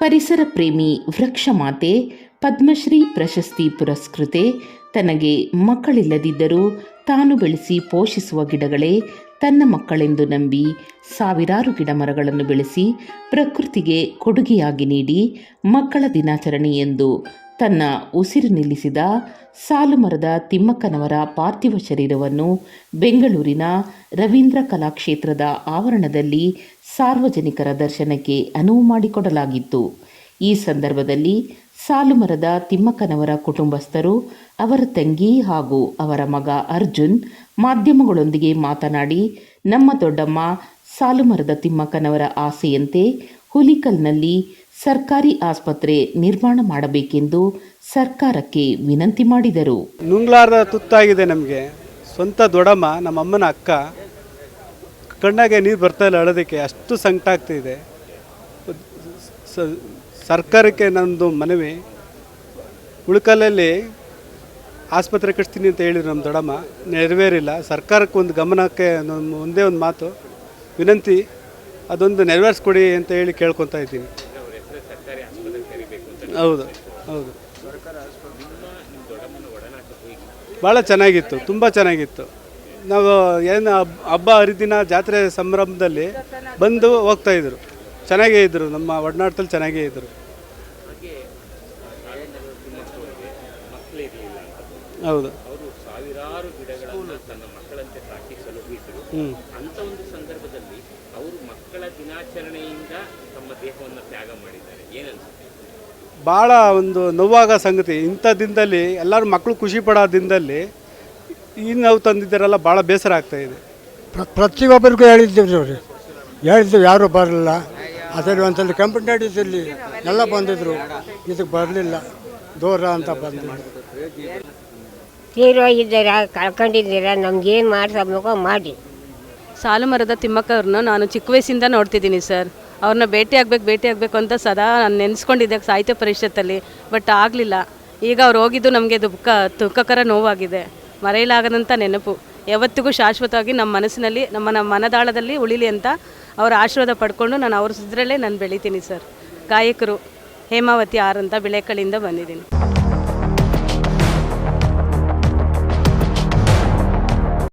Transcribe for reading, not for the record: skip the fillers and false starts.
ಪರಿಸರ ಪ್ರೇಮಿ ವೃಕ್ಷಮಾತೆ, ಪದ್ಮಶ್ರೀ ಪ್ರಶಸ್ತಿ ಪುರಸ್ಕೃತೆ, ತನಗೆ ಮಕ್ಕಳಿಲ್ಲದಿದ್ದರೂ ತಾನು ಬೆಳೆಸಿ ಪೋಷಿಸುವ ಗಿಡಗಳೇ ತನ್ನ ಮಕ್ಕಳೆಂದು ನಂಬಿ ಸಾವಿರಾರು ಗಿಡಮರಗಳನ್ನು ಬೆಳೆಸಿ ಪ್ರಕೃತಿಗೆ ಕೊಡುಗೆಯಾಗಿ ನೀಡಿ ಮಕ್ಕಳ ದಿನಾಚರಣೆ ಎಂದು ತನ್ನ ಉಸಿರು ನಿಲ್ಲಿಸಿದ ಸಾಲುಮರದ ತಿಮ್ಮಕ್ಕನವರ ಪಾರ್ಥಿವ ಶರೀರವನ್ನು ಬೆಂಗಳೂರಿನ ರವೀಂದ್ರ ಕಲಾಕ್ಷೇತ್ರದ ಆವರಣದಲ್ಲಿ ಸಾರ್ವಜನಿಕರ ದರ್ಶನಕ್ಕೆ ಅನುವು ಮಾಡಿಕೊಡಲಾಗಿತ್ತು. ಈ ಸಂದರ್ಭದಲ್ಲಿ ಸಾಲುಮರದ ತಿಮ್ಮಕ್ಕನವರ ಕುಟುಂಬಸ್ಥರು, ಅವರ ತಂಗಿ ಹಾಗೂ ಅವರ ಮಗ ಅರ್ಜುನ್ ಮಾಧ್ಯಮಗಳೊಂದಿಗೆ ಮಾತನಾಡಿ, ನಮ್ಮ ದೊಡ್ಡಮ್ಮ ಸಾಲುಮರದ ತಿಮ್ಮಕ್ಕನವರ ಆಸೆಯಂತೆ ಹುಲಿಕಲ್ನಲ್ಲಿ ಸರ್ಕಾರಿ ಆಸ್ಪತ್ರೆ ನಿರ್ಮಾಣ ಮಾಡಬೇಕೆಂದು ಸರ್ಕಾರಕ್ಕೆ ವಿನಂತಿ ಮಾಡಿದರು. ನುಂಗ್ಲಾರದ ತುತ್ತಾಗಿದೆ ನಮಗೆ. ಸ್ವಂತ ದೊಡ್ಡಮ್ಮ, ನಮ್ಮ ಅಮ್ಮನ ಅಕ್ಕ, ಕಣ್ಣಾಗೆ ನೀರು ಬರ್ತಾಯಿಲ್ಲ, ಅಳೋದಕ್ಕೆ ಅಷ್ಟು ಸಂಕಟ ಆಗ್ತಿದೆ. ಸರ್ಕಾರಕ್ಕೆ ನನ್ನದು ಮನವಿ, ಉಳ್ಕಲಲ್ಲಿ ಆಸ್ಪತ್ರೆ ಕಟ್ತೀನಿ ಅಂತ ಹೇಳಿದ್ರು ನಮ್ಮ ದೊಡ್ಡಮ್ಮ, ನೆರವೇರಿಲ್ಲ. ಸರ್ಕಾರಕ್ಕೆ ಒಂದು ಗಮನಕ್ಕೆ ಒಂದೇ ಒಂದು ಮಾತು ವಿನಂತಿ, ಅದೊಂದು ನೆರವೇರಿಸ್ಕೊಡಿ ಅಂತ ಹೇಳಿ ಕೇಳ್ಕೊತಾ ಇದ್ದೀನಿ. ಹೌದು ಹೌದು, ಭಾಳ ಚೆನ್ನಾಗಿತ್ತು, ತುಂಬ ಚೆನ್ನಾಗಿತ್ತು. ನಾವು ಏನು ಹಬ್ಬ ಹರಿದಿನ ಜಾತ್ರೆ ಸಂಭ್ರಮದಲ್ಲಿ ಬಂದು ಹೋಗ್ತಾಯಿದ್ರು, ಚೆನ್ನಾಗೇ ಇದ್ದರು, ನಮ್ಮ ಒಡನಾಟದಲ್ಲಿ ಚೆನ್ನಾಗೇ ಇದ್ದರು. ಹೌದು, ಸಾವಿರಾರು ಗಿಡಗಳನ್ನು ತನ್ನ ಮಕ್ಕಳಂತೆ ಸಾಕಿ ಸಲುಹಿಸಿದರು. ಅಂತ ಒಂದು ಸಂದರ್ಭದಲ್ಲಿ ಅವರು ಮಕ್ಕಳ ದಿನಾಚರಣೆಯಿಂದ ತಮ್ಮ ದೇಹವನ್ನು ತ್ಯಾಗ ಮಾಡಿದ್ದಾರೆ. ಏನನ್ಸುತ್ತೆ? ಭಾಳ ಒಂದು ನೋವಾಗ ಸಂಗತಿ. ಇಂಥ ದಿನದಲ್ಲಿ ಎಲ್ಲರೂ ಮಕ್ಕಳು ಖುಷಿ ಪಡೋ ದಿನದಲ್ಲಿ ಈ ನೋವು ತಂದಿದ್ದಾರಲ್ಲ, ಭಾಳ ಬೇಸರ ಆಗ್ತಾಯಿದೆ. ಪ್ರತಿಯೊಬ್ಬರಿಗೂ ಹೇಳಿದ್ದೀವಿ, ಯಾರೂ ಬರಲಿಲ್ಲ. ಅದರಲ್ಲಿ ಒಂದ್ಸಲ ಕಂಪ್ನಿ ನಡೀತಿಲ್ಲಿ ಎಲ್ಲ ಬಂದಿದ್ರು, ಇದಕ್ಕೆ ಬರಲಿಲ್ಲ, ದೂರ ಅಂತ ಬಂದಿಲ್ಲ. ತೀರೋಗಿದ್ದೀರಾ, ಕಳ್ಕೊಂಡಿದ್ದೀರಾ, ನಮ್ಗೇನು ಮಾಡಿಸ್ಬೇಕೋ ಮಾಡಿ. ಸಾಲುಮರದ ತಿಮ್ಮಕ್ಕವ್ರನ್ನ ನಾನು ಚಿಕ್ಕ ವಯಸ್ಸಿಂದ ನೋಡ್ತಿದ್ದೀನಿ ಸರ್. ಅವ್ರನ್ನ ಭೇಟಿ ಆಗಬೇಕು ಅಂತ ಸದಾ ನಾನು ನೆನೆಸ್ಕೊಂಡಿದ್ದೆ ಸಾಹಿತ್ಯ ಪರಿಷತ್ತಲ್ಲಿ, ಬಟ್ ಆಗಲಿಲ್ಲ. ಈಗ ಅವ್ರು ಹೋಗಿದ್ದು ನಮಗೆ ದುಃಖಕರ ನೋವಾಗಿದೆ, ಮರೆಯಲಾಗದಂಥ ನೆನಪು. ಯಾವತ್ತಿಗೂ ಶಾಶ್ವತವಾಗಿ ನಮ್ಮ ಮನಸ್ಸಿನಲ್ಲಿ, ನಮ್ಮ ಮನದಾಳದಲ್ಲಿ ಉಳಿಲಿ ಅಂತ ಅವರ ಆಶೀರ್ವಾದ ಪಡ್ಕೊಂಡು ನಾನು ಅವ್ರ ಇದರಲ್ಲೇ ನಾನು ಬೆಳಿತೀನಿ ಸರ್. ಗಾಯಕರು ಹೇಮಾವತಿ ಆರ್ ಅಂತ ಬಿಳೆಕಳಿಂದ ಬಂದಿದ್ದೀನಿ.